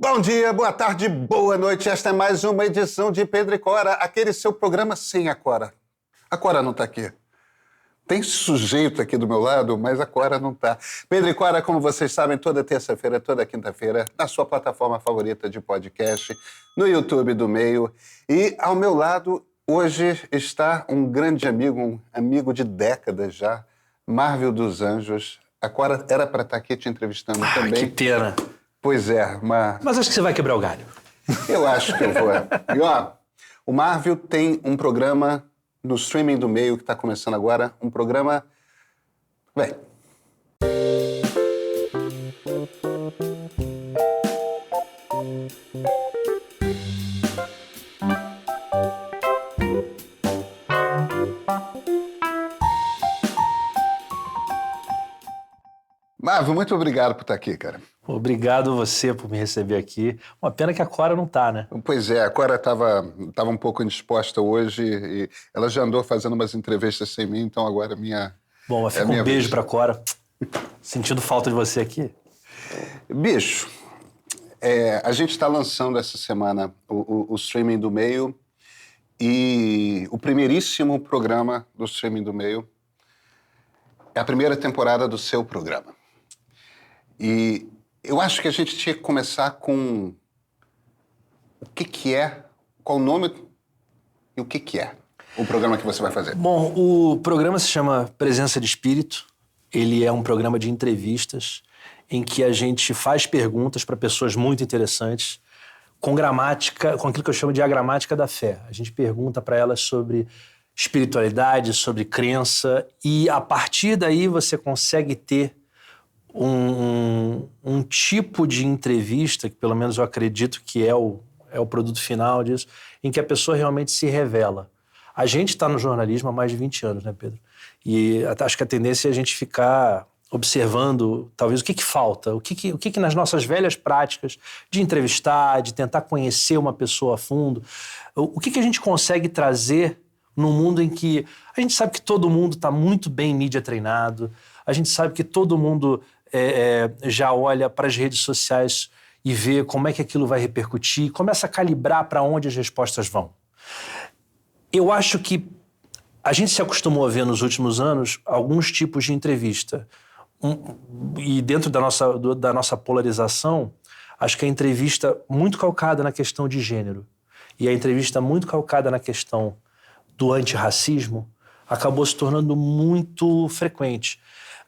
Bom dia, boa tarde, boa noite. Esta é mais uma edição de Pedro e Cora, aquele seu programa sem a Cora. A Cora não está aqui. Tem sujeito aqui do meu lado, mas a Cora não está. Pedro e Cora, como vocês sabem, toda terça-feira, toda quinta-feira, na sua plataforma favorita de podcast, no YouTube do Meio. E ao meu lado, hoje, está um grande amigo, um amigo de décadas já, Marvel dos Anjos. A Cora era para estar aqui te entrevistando também. Que pena. Pois é, Mas acho que você vai quebrar o galho. Eu acho que eu vou. E ó, o Marvel tem um programa no streaming do Meio que está começando agora, um programa... Vem. Marvel, muito obrigado por estar aqui, cara. Obrigado você por me receber aqui. Uma pena que a Cora não tá, né? Pois é, a Cora estava um pouco indisposta hoje e ela já andou fazendo umas entrevistas sem mim, então agora minha... Bom, fica um beijo pra Cora. Sentindo falta de você aqui. Bicho, a gente está lançando essa semana o streaming do Meio e o primeiríssimo programa do streaming do Meio é a primeira temporada do seu programa. E eu acho que a gente tinha que começar com o que é, qual o nome e o que é o programa que você vai fazer. Bom, o programa se chama Presença de Espírito. Ele é um programa de entrevistas em que a gente faz perguntas para pessoas muito interessantes com gramática, com aquilo que eu chamo de a gramática da fé. A gente pergunta para elas sobre espiritualidade, sobre crença e a partir daí você consegue ter um tipo de entrevista, que pelo menos eu acredito que é o produto final disso, em que a pessoa realmente se revela. A gente está no jornalismo há mais de 20 anos, né, Pedro? E acho que a tendência é a gente ficar observando, talvez, o que falta, o que nas nossas velhas práticas de entrevistar, de tentar conhecer uma pessoa a fundo, o que a gente consegue trazer num mundo em que a gente sabe que todo mundo está muito bem mídia treinado, a gente sabe que todo mundo já olha para as redes sociais e vê como é que aquilo vai repercutir, começa a calibrar para onde as respostas vão. Eu acho que a gente se acostumou a ver nos últimos anos alguns tipos de entrevista. E dentro da nossa polarização, acho que a entrevista muito calcada na questão de gênero e a entrevista muito calcada na questão do antirracismo acabou se tornando muito frequente.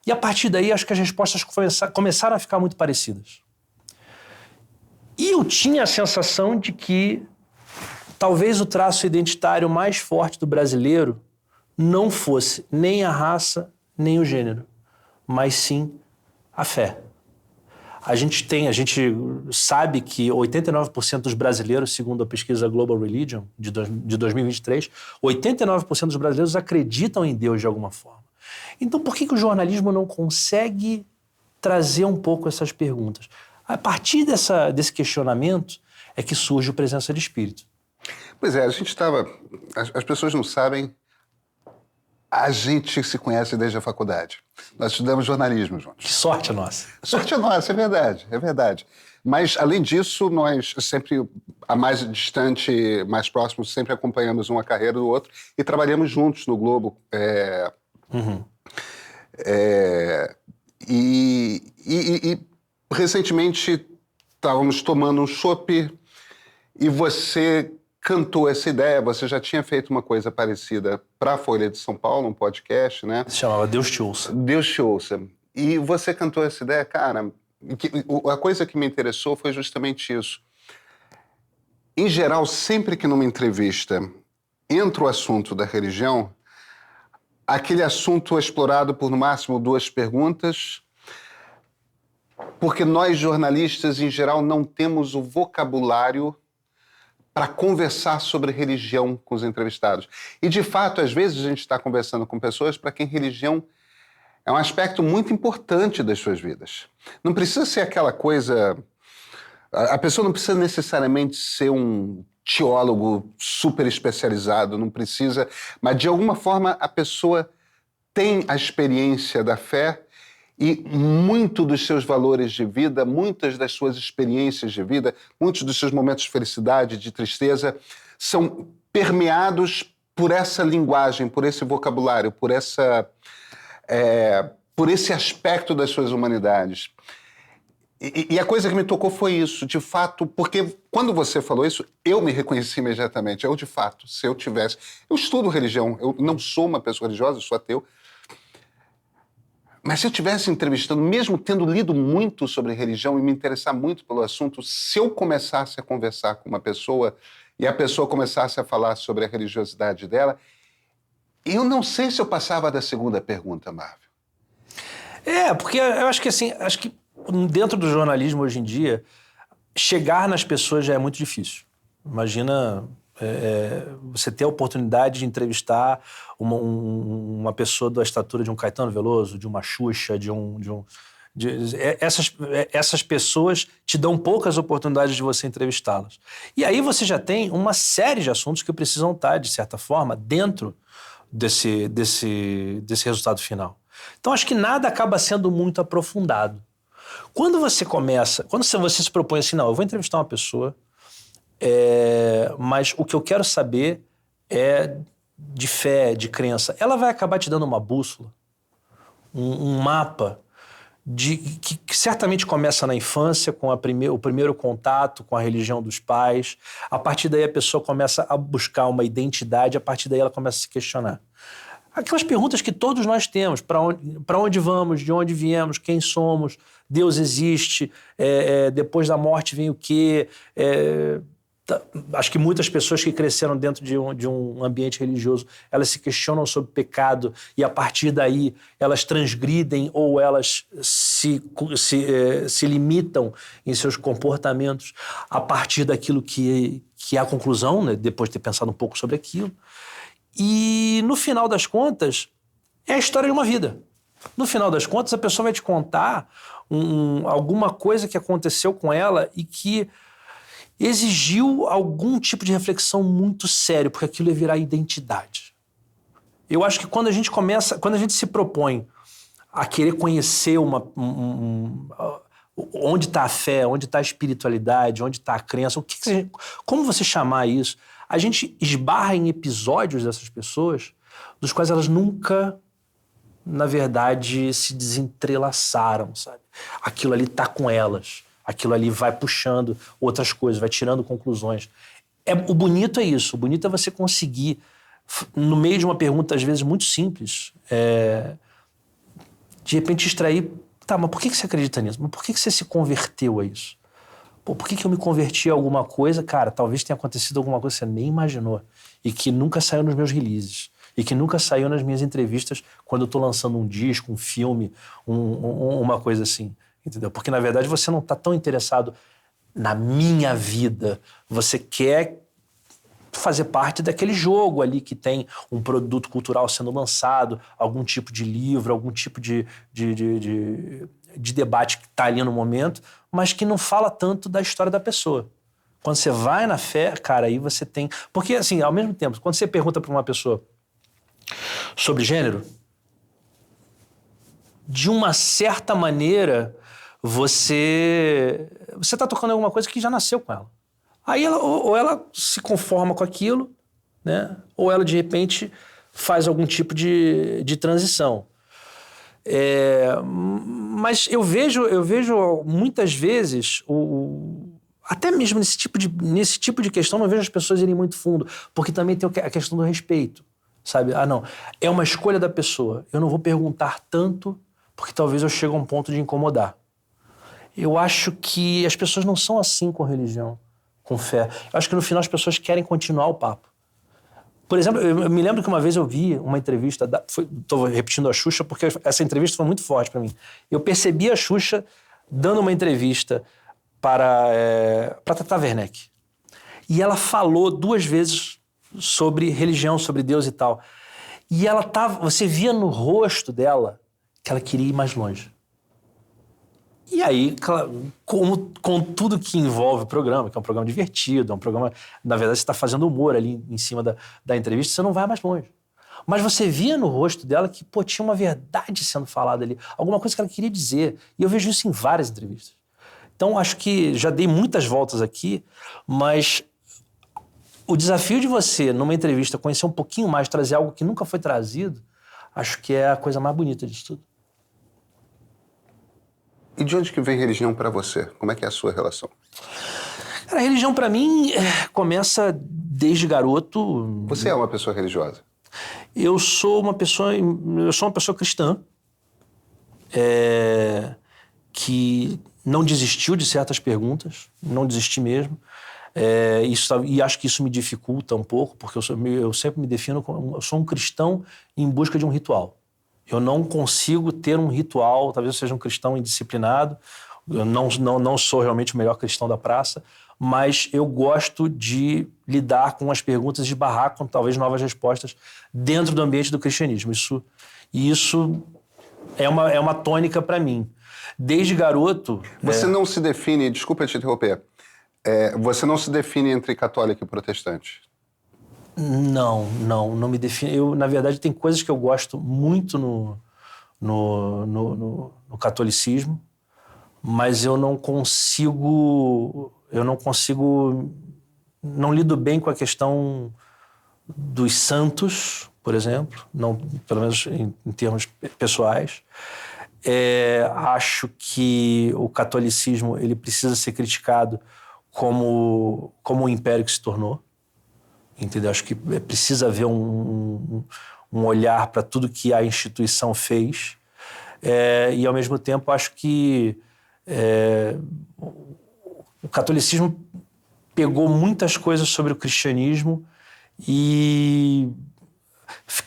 E a partir daí, acho que as respostas começaram a ficar muito parecidas. E eu tinha a sensação de que talvez o traço identitário mais forte do brasileiro não fosse nem a raça, nem o gênero, mas sim a fé. A gente sabe que 89% dos brasileiros, segundo a pesquisa Global Religion de 2023, 89% dos brasileiros acreditam em Deus de alguma forma. Então, por que o jornalismo não consegue trazer um pouco essas perguntas? A partir desse questionamento é que surge o Presença de Espírito. Pois é, a gente estava... As pessoas não sabem, a gente se conhece desde a faculdade. Nós estudamos jornalismo juntos. Que sorte a nossa. Sorte a nossa, é verdade, é verdade. Mas, além disso, nós sempre, a mais distante, mais próximo, sempre acompanhamos uma carreira do outro e trabalhamos juntos no Globo. E recentemente estávamos tomando um chopp e você cantou essa ideia. Você já tinha feito uma coisa parecida para a Folha de São Paulo, um podcast, né? Se chamava Deus Te Ouça. Deus Te Ouça. E você cantou essa ideia, cara. A coisa que me interessou foi justamente isso. Em geral, sempre que numa entrevista entra o assunto da religião, aquele assunto é explorado por, no máximo, 2 perguntas, porque nós, jornalistas, em geral, não temos o vocabulário para conversar sobre religião com os entrevistados. E, de fato, às vezes a gente está conversando com pessoas para quem religião é um aspecto muito importante das suas vidas. Não precisa ser aquela coisa... A pessoa não precisa necessariamente ser um teólogo super especializado, não precisa... Mas, de alguma forma, a pessoa tem a experiência da fé E muito dos seus valores de vida, muitas das suas experiências de vida, muitos dos seus momentos de felicidade, de tristeza, são permeados por essa linguagem, por esse vocabulário, por esse aspecto das suas humanidades. E a coisa que me tocou foi isso, de fato, porque quando você falou isso, eu me reconheci imediatamente. Eu, de fato, se eu tivesse... Eu estudo religião, eu não sou uma pessoa religiosa, eu sou ateu. Mas se eu estivesse entrevistando, mesmo tendo lido muito sobre religião e me interessar muito pelo assunto, se eu começasse a conversar com uma pessoa e a pessoa começasse a falar sobre a religiosidade dela, eu não sei se eu passava da segunda pergunta, Marvel. Porque eu acho que assim, dentro do jornalismo hoje em dia, chegar nas pessoas já é muito difícil. Imagina você ter a oportunidade de entrevistar uma pessoa da estatura de um Caetano Veloso, de uma Xuxa, essas pessoas te dão poucas oportunidades de você entrevistá-las. E aí você já tem uma série de assuntos que precisam estar, de certa forma, dentro desse resultado final. Então, acho que nada acaba sendo muito aprofundado. Quando você se propõe assim, não, eu vou entrevistar uma pessoa, mas o que eu quero saber é de fé, de crença. Ela vai acabar te dando uma bússola, um mapa, que certamente começa na infância, com o primeiro contato com a religião dos pais. A partir daí a pessoa começa a buscar uma identidade, a partir daí ela começa a se questionar. Aquelas perguntas que todos nós temos: para onde vamos, de onde viemos, quem somos, Deus existe, depois da morte vem o quê? Acho que muitas pessoas que cresceram dentro de um ambiente religioso, elas se questionam sobre pecado e a partir daí elas transgridem ou elas se limitam em seus comportamentos a partir daquilo que é a conclusão, né, depois de ter pensado um pouco sobre aquilo. E, no final das contas, é a história de uma vida. No final das contas, a pessoa vai te contar alguma coisa que aconteceu com ela e que exigiu algum tipo de reflexão muito sério, porque aquilo ia virar identidade. Eu acho que quando a gente se propõe a querer conhecer onde está a fé, onde está a espiritualidade, onde está a crença, como você chamar isso, a gente esbarra em episódios dessas pessoas dos quais elas nunca, na verdade, se desentrelaçaram, sabe? Aquilo ali está com elas. Aquilo ali vai puxando outras coisas, vai tirando conclusões. O bonito é isso. O bonito é você conseguir, no meio de uma pergunta, às vezes, muito simples, de repente extrair... Tá, mas por que você acredita nisso? Mas por que você se converteu a isso? Pô, por que eu me converti a alguma coisa? Cara, talvez tenha acontecido alguma coisa que você nem imaginou e que nunca saiu nos meus releases e que nunca saiu nas minhas entrevistas quando eu tô lançando um disco, um filme, uma coisa assim, entendeu? Porque, na verdade, você não tá tão interessado na minha vida. Você quer fazer parte daquele jogo ali que tem um produto cultural sendo lançado, algum tipo de livro, algum tipo de debate que está ali no momento, mas que não fala tanto da história da pessoa. Quando você vai na fé, cara, aí você tem... Porque, assim, ao mesmo tempo, quando você pergunta para uma pessoa sobre gênero, de uma certa maneira, você está tocando alguma coisa que já nasceu com ela. Aí ou ela se conforma com aquilo, né? Ou ela, de repente, faz algum tipo de transição. Mas eu vejo muitas vezes, até mesmo nesse tipo de questão, não vejo as pessoas irem muito fundo, porque também tem a questão do respeito, sabe? Ah, não, é uma escolha da pessoa, eu não vou perguntar tanto, porque talvez eu chegue a um ponto de incomodar. Eu acho que as pessoas não são assim com religião, com fé. Eu acho que no final as pessoas querem continuar o papo. Por exemplo, eu me lembro que uma vez eu vi uma entrevista, estou repetindo a Xuxa porque essa entrevista foi muito forte para mim. Eu percebi a Xuxa dando uma entrevista para Tata Werneck. E ela falou 2 vezes sobre religião, sobre Deus e tal. E você via no rosto dela que ela queria ir mais longe. E aí, com tudo que envolve o programa, que é um programa divertido, é um programa... Na verdade, você está fazendo humor ali em cima da entrevista, você não vai mais longe. Mas você via no rosto dela que, pô, tinha uma verdade sendo falada ali, alguma coisa que ela queria dizer. E eu vejo isso em várias entrevistas. Então, acho que já dei muitas voltas aqui, mas o desafio de você, numa entrevista, conhecer um pouquinho mais, trazer algo que nunca foi trazido, acho que é a coisa mais bonita disso tudo. E de onde que vem religião para você? Como é que é a sua relação? Cara, a religião, para mim, começa desde garoto. Você é uma pessoa religiosa? Eu sou uma pessoa cristã, que não desistiu de certas perguntas, não desisti mesmo. E acho que isso me dificulta um pouco, porque eu sempre me defino como eu sou um cristão em busca de um ritual. Eu não consigo ter um ritual, talvez eu seja um cristão indisciplinado, eu não sou realmente o melhor cristão da praça, mas eu gosto de lidar com as perguntas, de barrar com talvez novas respostas dentro do ambiente do cristianismo. Isso é uma tônica para mim. Desde garoto... Você não se define, desculpa te interromper, você não se define entre católico e protestante? Não me defino. Na verdade, tem coisas que eu gosto muito no catolicismo, mas eu não lido bem com a questão dos santos, por exemplo, não, pelo menos em termos pessoais. Acho que o catolicismo ele precisa ser criticado como o império que se tornou. Entendeu? Acho que precisa haver um olhar para tudo que a instituição fez. E, ao mesmo tempo, acho que o catolicismo pegou muitas coisas sobre o cristianismo e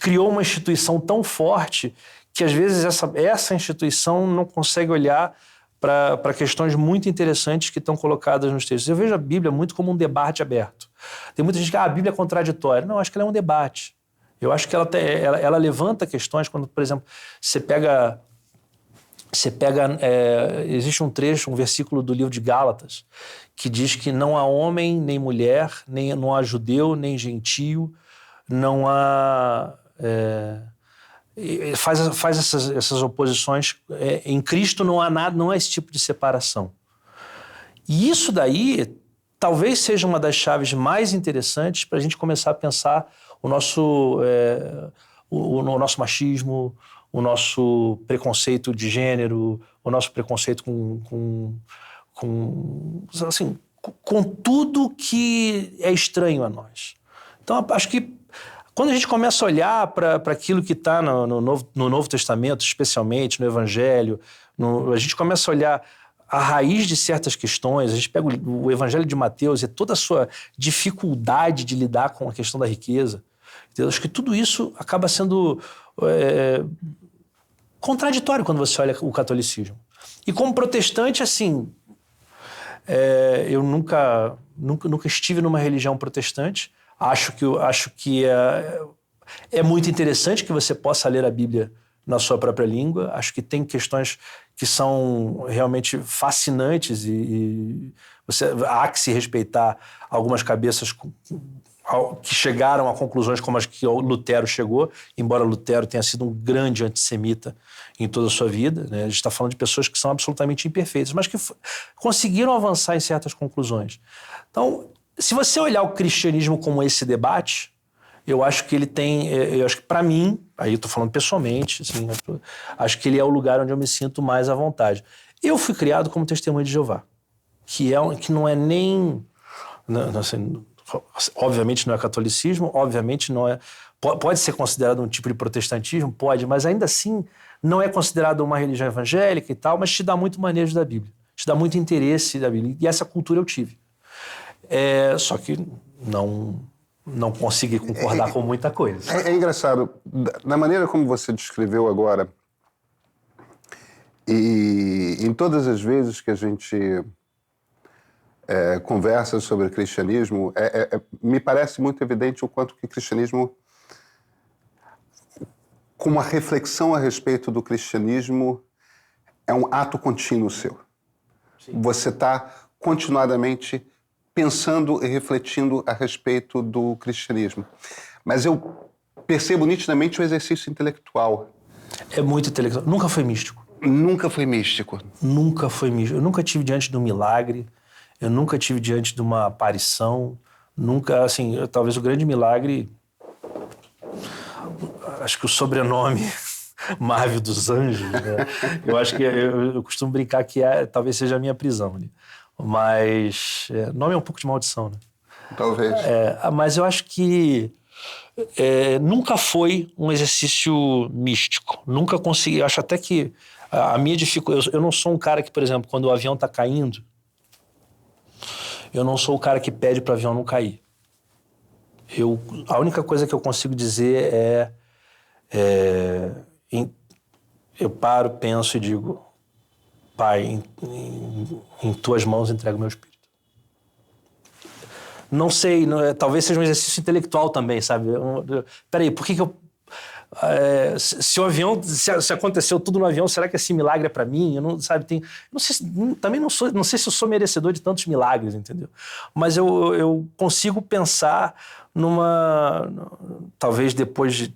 criou uma instituição tão forte que, às vezes, essa instituição não consegue olhar para questões muito interessantes que estão colocadas nos textos. Eu vejo a Bíblia muito como um debate aberto. Tem muita gente que a Bíblia é contraditória. Não, acho que ela é um debate. Eu acho que ela levanta questões quando, por exemplo, existe um trecho, um versículo do livro de Gálatas, que diz que não há homem, nem mulher, não há judeu, nem gentio, não há... faz essas oposições. Em Cristo não há nada, não há esse tipo de separação. E isso daí talvez seja uma das chaves mais interessantes para a gente começar a pensar o nosso machismo, o nosso preconceito de gênero, o nosso preconceito com tudo que é estranho a nós. Então, acho que quando a gente começa a olhar para aquilo que está no Novo Testamento, especialmente no Evangelho, a gente começa a olhar a raiz de certas questões, a gente pega o Evangelho de Mateus e toda a sua dificuldade de lidar com a questão da riqueza. Entendeu? Acho que tudo isso acaba sendo contraditório quando você olha o catolicismo. E como protestante, assim, eu nunca estive numa religião protestante. Acho que é muito interessante que você possa ler a Bíblia na sua própria língua. Acho que tem questões que são realmente fascinantes e há que se respeitar algumas cabeças que chegaram a conclusões como as que o Lutero chegou, embora Lutero tenha sido um grande antissemita em toda a sua vida, né? A gente está falando de pessoas que são absolutamente imperfeitas, mas que conseguiram avançar em certas conclusões. Então, se você olhar o cristianismo como esse debate, eu acho que ele tem... Eu acho que, para mim, aí eu estou falando pessoalmente, assim, acho que ele é o lugar onde eu me sinto mais à vontade. Eu fui criado como testemunha de Jeová, que não é nem... Assim, obviamente não é catolicismo, obviamente não é... Pode ser considerado um tipo de protestantismo? Pode, mas ainda assim não é considerado uma religião evangélica e tal, mas te dá muito manejo da Bíblia, te dá muito interesse da Bíblia. E essa cultura eu tive. Só que não consegui concordar com muita coisa. É engraçado, na maneira como você descreveu agora, e em todas as vezes que a gente conversa sobre cristianismo, me parece muito evidente o quanto que o cristianismo, com uma reflexão a respeito do cristianismo, é um ato contínuo seu. Sim. Você está continuadamente pensando e refletindo a respeito do cristianismo. Mas eu percebo nitidamente o exercício intelectual. É muito intelectual. Nunca foi místico. Nunca foi místico. Nunca foi místico. Eu nunca tive diante de um milagre, eu nunca tive diante de uma aparição, nunca, assim, talvez o grande milagre, acho que o sobrenome Marvel dos Anjos, né? Eu acho que eu costumo brincar que talvez seja a minha prisão ali. Mas nome é um pouco de maldição, né? Talvez. Mas eu acho que nunca foi um exercício místico. Nunca consegui. Eu acho até que a minha dificuldade... Eu não sou um cara que, por exemplo, quando o avião está caindo, eu não sou o cara que pede para o avião não cair. A única coisa que eu consigo dizer eu paro, penso e digo: Pai, em tuas mãos entrego o meu espírito. Não sei, talvez seja um exercício intelectual também, sabe? Peraí, por que eu... se o avião, se aconteceu tudo no avião, será que esse milagre é para mim? Eu não, sabe, não sei, também não sei se eu sou merecedor de tantos milagres, entendeu? Mas eu consigo pensar talvez depois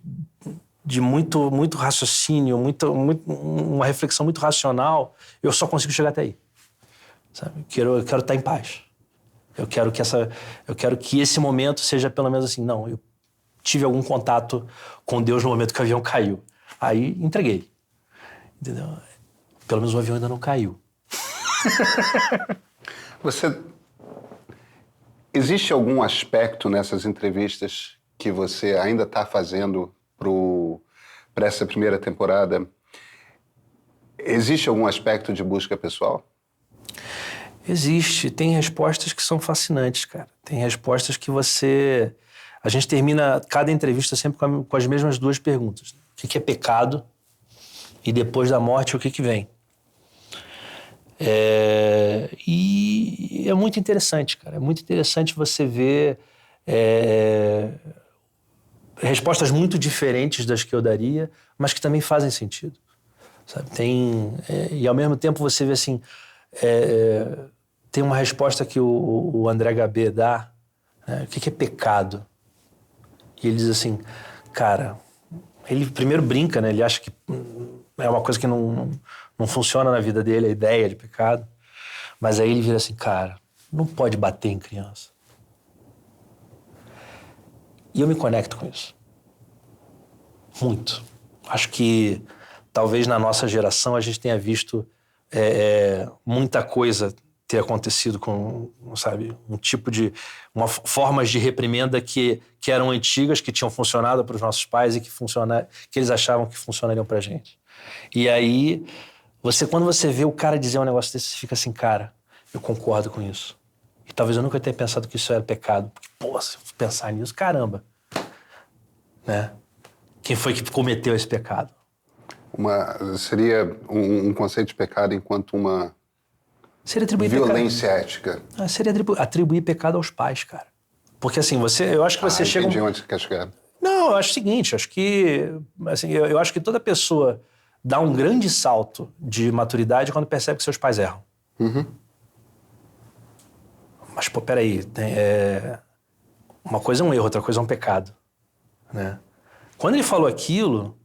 de muito raciocínio, uma reflexão muito racional, eu só consigo chegar até aí, sabe? Eu quero estar em paz. Eu quero que esse momento seja pelo menos assim, não, eu tive algum contato com Deus no momento que o avião caiu. Aí entreguei. Entendeu? Pelo menos o avião ainda não caiu. Existe algum aspecto nessas entrevistas que você ainda está fazendo para essa primeira temporada? Existe algum aspecto de busca pessoal? Existe. Tem respostas que são fascinantes, cara. Tem respostas que a gente termina cada entrevista sempre com as mesmas duas perguntas. O que é pecado? E depois da morte, o que vem? E é muito interessante, cara. É muito interessante você ver respostas muito diferentes das que eu daria, mas que também fazem sentido, sabe? E ao mesmo tempo você vê assim... tem uma resposta que o André Gabé dá, né? O que é pecado? E ele diz assim, cara, ele primeiro brinca, né? Ele acha que é uma coisa que não funciona na vida dele, a ideia de pecado. Mas aí ele vira assim, cara, não pode bater em criança. E eu me conecto com isso. Muito. Acho que talvez na nossa geração a gente tenha visto muita coisa ter acontecido com, sabe, formas de reprimenda que eram antigas, que tinham funcionado para os nossos pais e que eles achavam que funcionariam para a gente. E aí, quando você vê o cara dizer um negócio desse, você fica assim, cara, eu concordo com isso. E talvez eu nunca tenha pensado que isso era pecado. Porque, pô, se eu pensar nisso, caramba. Né? Quem foi que cometeu esse pecado? Seria um conceito de pecado enquanto uma... Seria atribuir violência ética. Seria atribuir pecado aos pais, cara. Porque assim, eu acho que você chega... Entendi onde você quer chegar. Não, eu acho o seguinte, acho que... Assim, eu acho que toda pessoa dá um grande salto de maturidade quando percebe que seus pais erram. Uhum. Mas, pô, peraí, uma coisa é um erro, outra coisa é um pecado, né? Quando ele falou aquilo,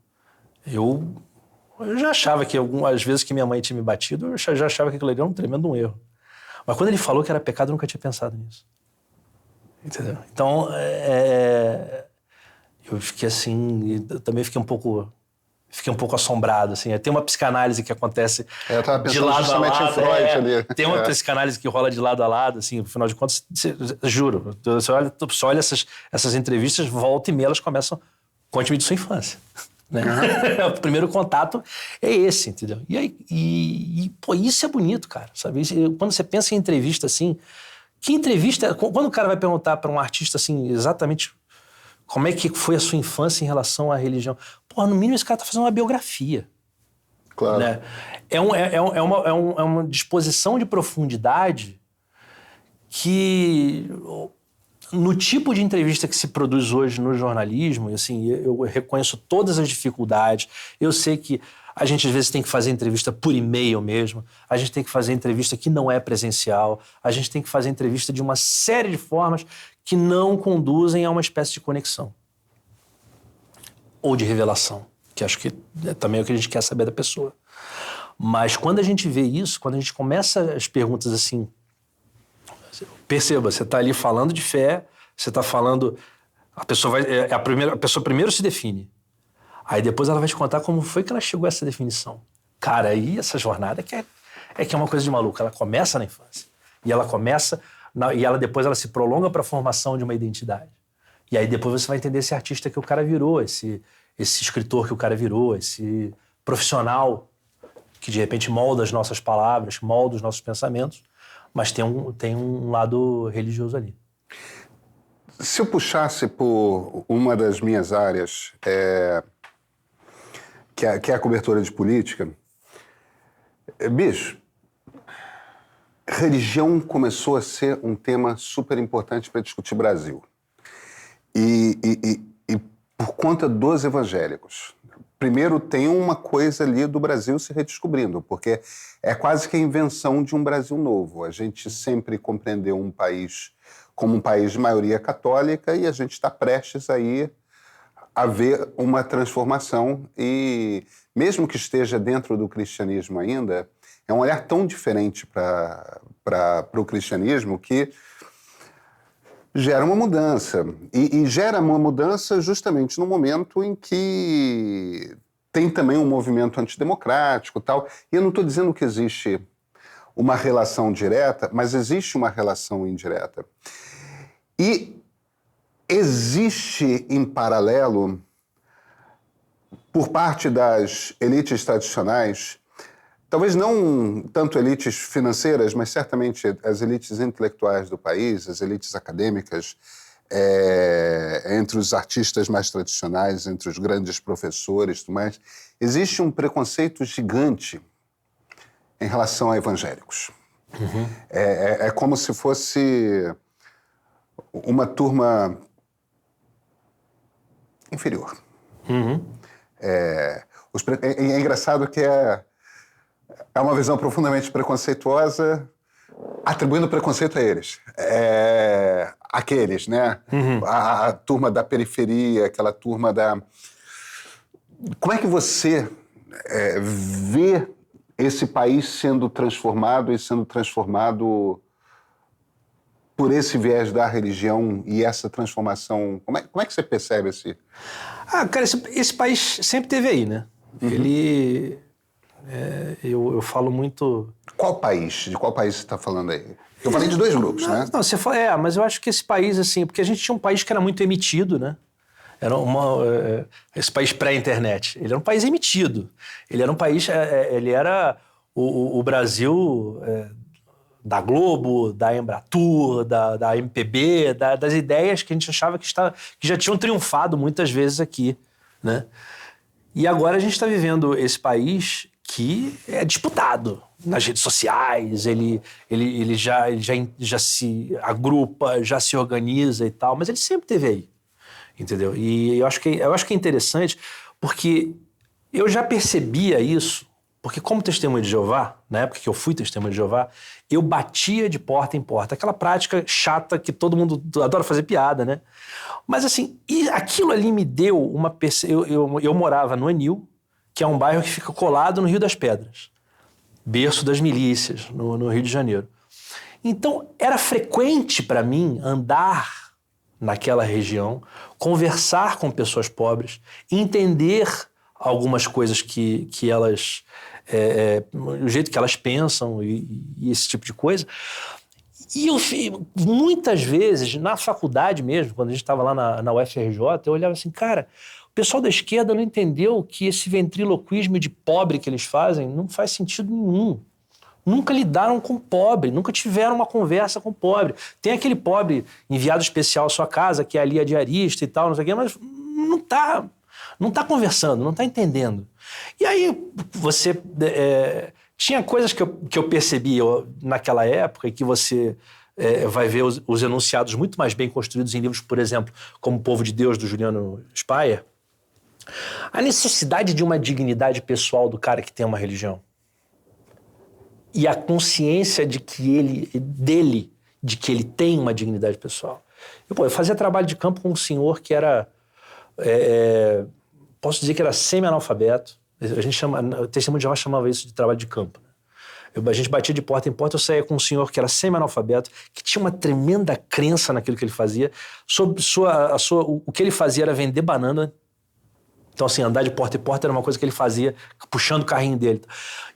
eu já achava que às vezes que minha mãe tinha me batido, eu já achava que aquilo ali era um tremendo erro. Mas quando ele falou que era pecado, eu nunca tinha pensado nisso. Entendeu? Então, eu fiquei assim, eu também fiquei um pouco assombrado, assim. Tem uma psicanálise que acontece eu tava pensando de lado justamente a lado. em Freud ali. Tem uma psicanálise que rola de lado a lado, assim, afinal de contas, juro, você olha essas entrevistas, volta e meia, elas começam, conte-me de sua infância. Né? Uhum. O primeiro contato é esse, entendeu? E aí, pô, isso é bonito, cara, sabe? Quando você pensa em entrevista, assim, que entrevista... Quando o cara vai perguntar para um artista, assim, exatamente como é que foi a sua infância em relação à religião, pô, no mínimo esse cara tá fazendo uma biografia. Claro. Né? É uma disposição de profundidade que... No tipo de entrevista que se produz hoje no jornalismo, assim, eu reconheço todas as dificuldades. Eu sei que a gente às vezes tem que fazer entrevista por e-mail mesmo, a gente tem que fazer entrevista que não é presencial, a gente tem que fazer entrevista de uma série de formas que não conduzem a uma espécie de conexão. ou de revelação, que acho que também é o que a gente quer saber da pessoa. Mas quando a gente vê isso, quando a gente começa as perguntas assim, perceba, você está ali falando de fé, você está falando, a pessoa a pessoa primeiro se define, aí depois ela vai te contar como foi que ela chegou a essa definição. Cara, aí essa jornada que é uma coisa de maluco, ela começa na infância, e ela começa, depois ela se prolonga para a formação de uma identidade. E aí depois você vai entender esse artista que o cara virou, esse escritor que o cara virou, esse profissional que de repente molda as nossas palavras, molda os nossos pensamentos, mas tem um lado religioso ali. Se eu puxasse por uma das minhas áreas, que é a cobertura de política, bicho, religião começou a ser um tema super importante para discutir Brasil. E por conta dos evangélicos. Primeiro, tem uma coisa ali do Brasil se redescobrindo, porque é quase que a invenção de um Brasil novo. A gente sempre compreendeu um país como um país de maioria católica e a gente está prestes aí a ver uma transformação e, mesmo que esteja dentro do cristianismo ainda, é um olhar tão diferente para o cristianismo que gera uma mudança. E gera uma mudança justamente no momento em que tem também um movimento antidemocrático e tal. E eu não estou dizendo que existe uma relação direta, mas existe uma relação indireta. E existe, em paralelo, por parte das elites tradicionais, talvez não tanto elites financeiras, mas certamente as elites intelectuais do país, as elites acadêmicas, entre os artistas mais tradicionais, entre os grandes professores e tudo mais, existe um preconceito gigante em relação a evangélicos. Uhum. É como se fosse uma turma inferior. Uhum. É engraçado que é uma visão profundamente preconceituosa, atribuindo preconceito a eles. Aqueles, né? Uhum. A turma da periferia, aquela turma da... Como é que você vê esse país sendo transformado e sendo transformado por esse viés da religião e essa transformação? Como é que você percebe esse... Cara, esse país sempre teve aí, né? Uhum. Ele... eu falo muito... Qual país? De qual país você está falando aí? Eu falei de dois grupos, né? Não, você fala... mas eu acho que esse país, assim... Porque a gente tinha um país que era muito emitido, né? Era esse país pré-internet. Ele era um país emitido. Ele era um país... ele era o Brasil... da Globo, da Embratur, da MPB, das ideias que a gente achava que já tinham triunfado muitas vezes aqui, né? E agora a gente está vivendo esse país que é disputado nas redes sociais, ele já se agrupa, já se organiza e tal, mas ele sempre esteve aí, entendeu? E eu acho que é interessante porque eu já percebia isso. Porque como testemunho de Jeová, na época que eu fui testemunho de Jeová, eu batia de porta em porta. Aquela prática chata que todo mundo adora fazer piada, né? Mas assim, aquilo ali me deu uma... Eu morava no Anil, que é um bairro que fica colado no Rio das Pedras. Berço das milícias, no Rio de Janeiro. Então, era frequente para mim andar naquela região, conversar com pessoas pobres, entender algumas coisas que elas... o jeito que elas pensam e esse tipo de coisa. E muitas vezes, na faculdade mesmo, quando a gente estava lá na UFRJ, eu olhava assim, cara, o pessoal da esquerda não entendeu que esse ventriloquismo de pobre que eles fazem não faz sentido nenhum. Nunca lidaram com pobre, nunca tiveram uma conversa com pobre. Tem aquele pobre enviado especial à sua casa, que é ali a diarista e tal, não sei o quê, mas não tá conversando, não tá entendendo. E aí você... tinha coisas que eu percebi naquela época e que você vai ver os enunciados muito mais bem construídos em livros, por exemplo, como O Povo de Deus, do Juliano Speyer. A necessidade de uma dignidade pessoal do cara que tem uma religião. E a consciência de que ele tem uma dignidade pessoal. Eu fazia trabalho de campo com um senhor que era... posso dizer que era semi-analfabeto. A gente o Testemunho de Jeová chamava isso de trabalho de campo. A gente batia de porta em porta, eu saía com um senhor que era semi-analfabeto, que tinha uma tremenda crença naquilo que ele fazia. O que ele fazia era vender banana. Então, assim, andar de porta em porta era uma coisa que ele fazia, puxando o carrinho dele.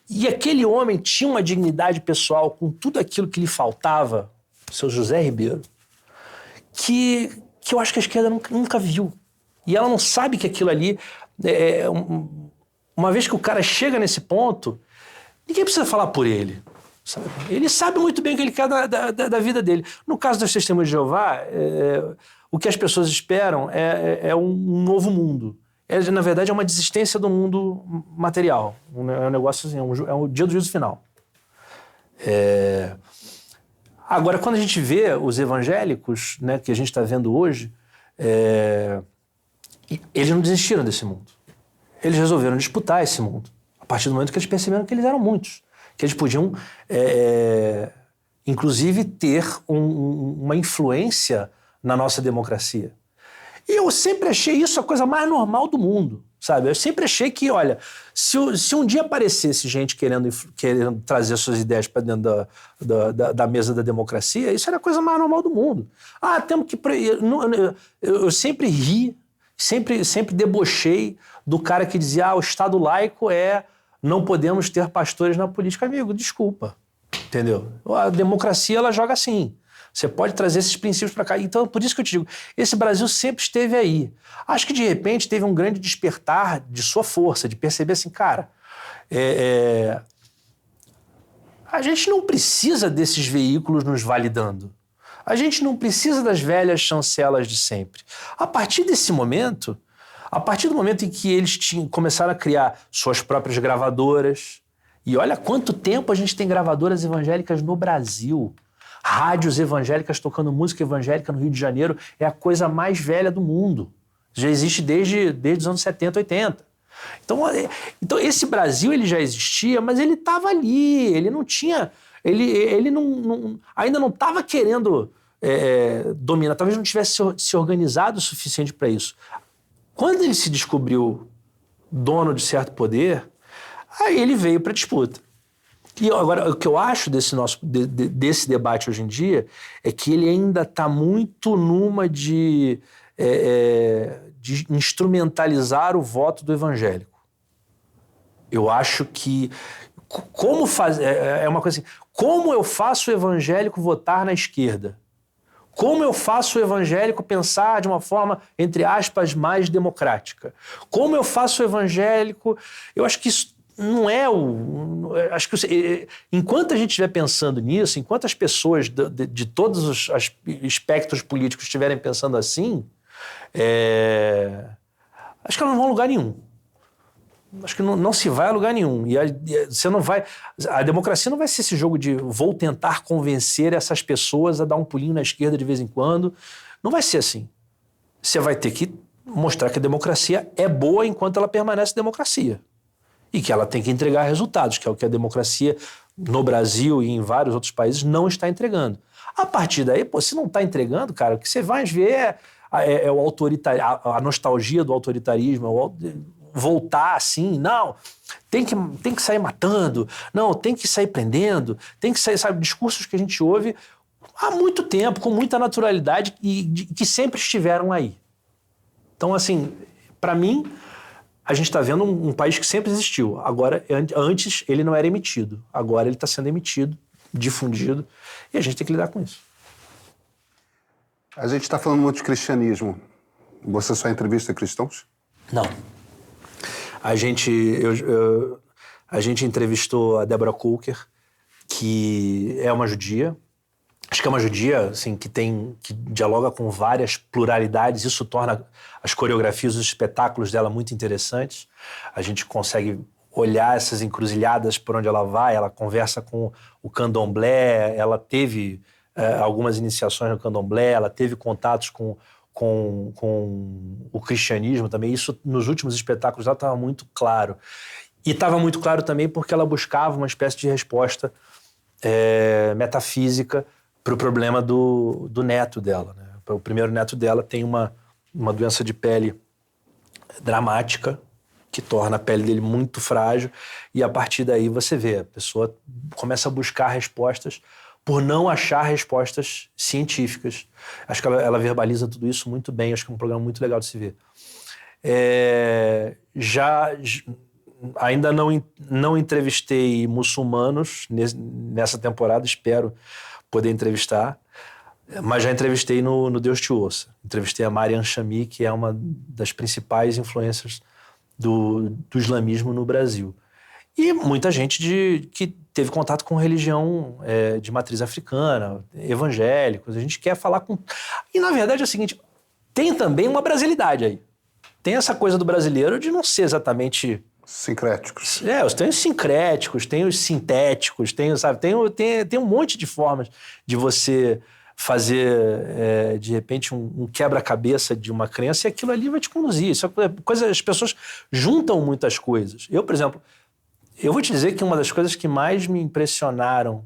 E aquele homem tinha uma dignidade pessoal com tudo aquilo que lhe faltava, o seu José Ribeiro, que eu acho que a esquerda nunca viu. E ela não sabe que aquilo ali... Uma vez que o cara chega nesse ponto, ninguém precisa falar por ele. Sabe? Ele sabe muito bem o que ele quer da vida dele. No caso das Testemunhas de Jeová, o que as pessoas esperam é um novo mundo. Na verdade, é uma desistência do mundo material. É um negócio assim, é o dia do juízo final. Agora, quando a gente vê os evangélicos, né, que a gente está vendo hoje, eles não desistiram desse mundo. Eles resolveram disputar esse mundo. A partir do momento que eles perceberam que eles eram muitos. Que eles podiam, inclusive, ter uma influência na nossa democracia. E eu sempre achei isso a coisa mais normal do mundo, sabe? Eu sempre achei que, olha, se um dia aparecesse gente querendo trazer suas ideias para dentro da mesa da democracia, isso era a coisa mais normal do mundo. Temos que... Eu sempre ri, sempre debochei do cara que dizia, o Estado laico não podemos ter pastores na política. Amigo, desculpa, entendeu? A democracia, ela joga assim. Você pode trazer esses princípios para cá. Então, por isso que eu te digo, esse Brasil sempre esteve aí. Acho que, de repente, teve um grande despertar de sua força, de perceber assim, cara, a gente não precisa desses veículos nos validando. A gente não precisa das velhas chancelas de sempre. A partir desse momento, a partir do momento em que eles começaram a criar suas próprias gravadoras, e olha quanto tempo a gente tem gravadoras evangélicas no Brasil. Rádios evangélicas tocando música evangélica no Rio de Janeiro é a coisa mais velha do mundo. Já existe desde os anos 70, 80. Então esse Brasil ele já existia, mas ele estava ali, ele não tinha... Ele ainda não estava querendo dominar, talvez não tivesse se organizado o suficiente para isso. Quando ele se descobriu dono de certo poder, aí ele veio para a disputa. E agora, o que eu acho desse debate hoje em dia é que ele ainda está muito numa de instrumentalizar o voto do evangélico. Eu acho que... Como fazer... É uma coisa assim... Como eu faço o evangélico votar na esquerda? Como eu faço o evangélico pensar de uma forma, entre aspas, mais democrática? Como eu faço o evangélico... Eu acho que isso não é o... Acho que enquanto a gente estiver pensando nisso, enquanto as pessoas de todos os espectros políticos estiverem pensando assim, acho que elas não vão a lugar nenhum. Acho que não se vai a lugar nenhum. E você não vai... A democracia não vai ser esse jogo de vou tentar convencer essas pessoas a dar um pulinho na esquerda de vez em quando. Não vai ser assim. Você vai ter que mostrar que a democracia é boa enquanto ela permanece democracia. E que ela tem que entregar resultados, que é o que a democracia no Brasil e em vários outros países não está entregando. A partir daí, se não está entregando, cara, o que você vai ver o autoritarismo, a nostalgia do autoritarismo, voltar assim, não, tem que sair matando, não, tem que sair prendendo, tem que sair, sabe, discursos que a gente ouve há muito tempo, com muita naturalidade e que sempre estiveram aí. Então, assim, para mim, a gente está vendo um país que sempre existiu. Agora, antes ele não era emitido. Agora ele está sendo emitido, difundido, e a gente tem que lidar com isso. A gente está falando muito de cristianismo. Você só entrevista cristãos? Não. A gente entrevistou a Deborah Coker, que é uma judia. Acho que é uma judia assim, que dialoga com várias pluralidades. Isso torna as coreografias, os espetáculos dela muito interessantes. A gente consegue olhar essas encruzilhadas por onde ela vai. Ela conversa com o candomblé, ela teve algumas iniciações no candomblé, ela teve contatos com o cristianismo também. Isso, nos últimos espetáculos, ela estava muito claro. E estava muito claro também porque ela buscava uma espécie de resposta metafísica para o problema do neto dela, né? O primeiro neto dela tem uma doença de pele dramática, que torna a pele dele muito frágil, e a partir daí você vê, a pessoa começa a buscar respostas por não achar respostas científicas. Acho que ela verbaliza tudo isso muito bem, acho que é um programa muito legal de se ver. Ainda não entrevistei muçulmanos nessa temporada, espero poder entrevistar, mas já entrevistei no Deus Te Ouça. Entrevistei a Mariam Chami, que é uma das principais influências do islamismo no Brasil. E muita gente que teve contato com religião de matriz africana, evangélicos. A gente quer falar com... E, na verdade, é o seguinte, tem também uma brasilidade aí. Tem essa coisa do brasileiro de não ser exatamente... Sincréticos. Tem os sincréticos, tem os sintéticos, tem um monte de formas de você fazer, de repente, um quebra-cabeça de uma crença, e aquilo ali vai te conduzir. Isso é coisa, as pessoas juntam muitas coisas. Eu, por exemplo, eu vou te dizer que uma das coisas que mais me impressionaram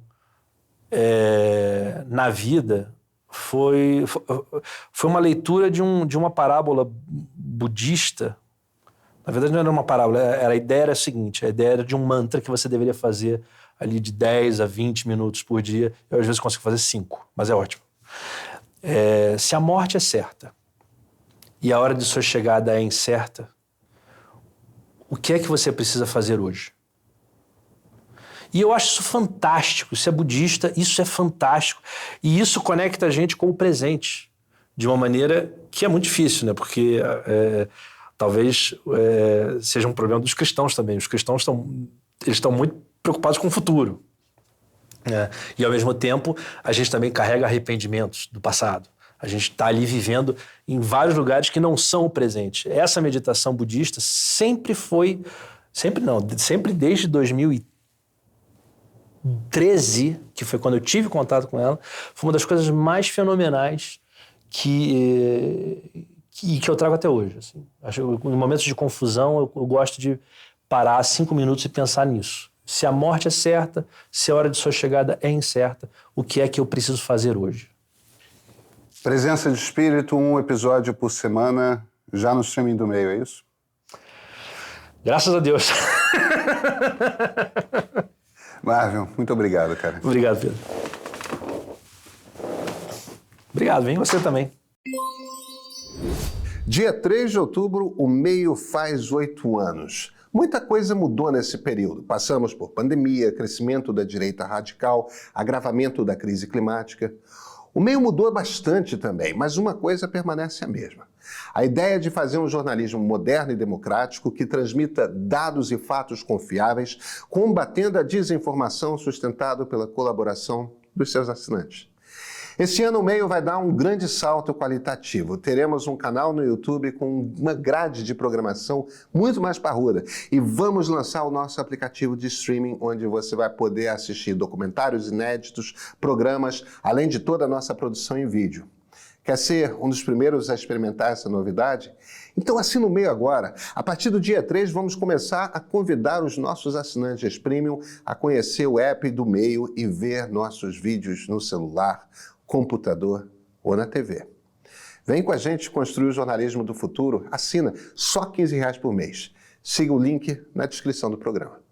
na vida foi uma leitura de uma parábola budista. Na verdade, não era uma parábola, a ideia era a seguinte, a ideia era de um mantra que você deveria fazer ali de 10 a 20 minutos por dia. Eu, às vezes, consigo fazer 5, mas é ótimo. Se a morte é certa e a hora de sua chegada é incerta, o que é que você precisa fazer hoje? E eu acho isso fantástico, isso é budista, isso é fantástico. E isso conecta a gente com o presente, de uma maneira que é muito difícil, né? Porque talvez seja um problema dos cristãos também. Os cristãos estão muito preocupados com o futuro. E, ao mesmo tempo, a gente também carrega arrependimentos do passado. A gente está ali vivendo em vários lugares que não são o presente. Essa meditação budista sempre desde 2013, que foi quando eu tive contato com ela, foi uma das coisas mais fenomenais que eu trago até hoje. Assim. Acho que em momentos de confusão, eu gosto de parar 5 minutos e pensar nisso. Se a morte é certa, se a hora de sua chegada é incerta, o que é que eu preciso fazer hoje? Presença de Espírito, 1 episódio por semana, já no streaming do meio, é isso? Graças a Deus. Marvel, muito obrigado, cara. Obrigado, Pedro. Obrigado, vem você também. Dia 3 de outubro, o meio faz 8 anos. Muita coisa mudou nesse período. Passamos por pandemia, crescimento da direita radical, agravamento da crise climática. O meio mudou bastante também, mas uma coisa permanece a mesma. A ideia de fazer um jornalismo moderno e democrático que transmita dados e fatos confiáveis, combatendo a desinformação sustentado pela colaboração dos seus assinantes. Esse ano o meio vai dar um grande salto qualitativo. Teremos um canal no YouTube com uma grade de programação muito mais parruda. E vamos lançar o nosso aplicativo de streaming, onde você vai poder assistir documentários inéditos, programas, além de toda a nossa produção em vídeo. Quer ser um dos primeiros a experimentar essa novidade? Então assina o meio agora. A partir do dia 3, vamos começar a convidar os nossos assinantes premium a conhecer o app do meio e ver nossos vídeos no celular, computador ou na TV. Vem com a gente construir o jornalismo do futuro. Assina, só R$15 por mês. Siga o link na descrição do programa.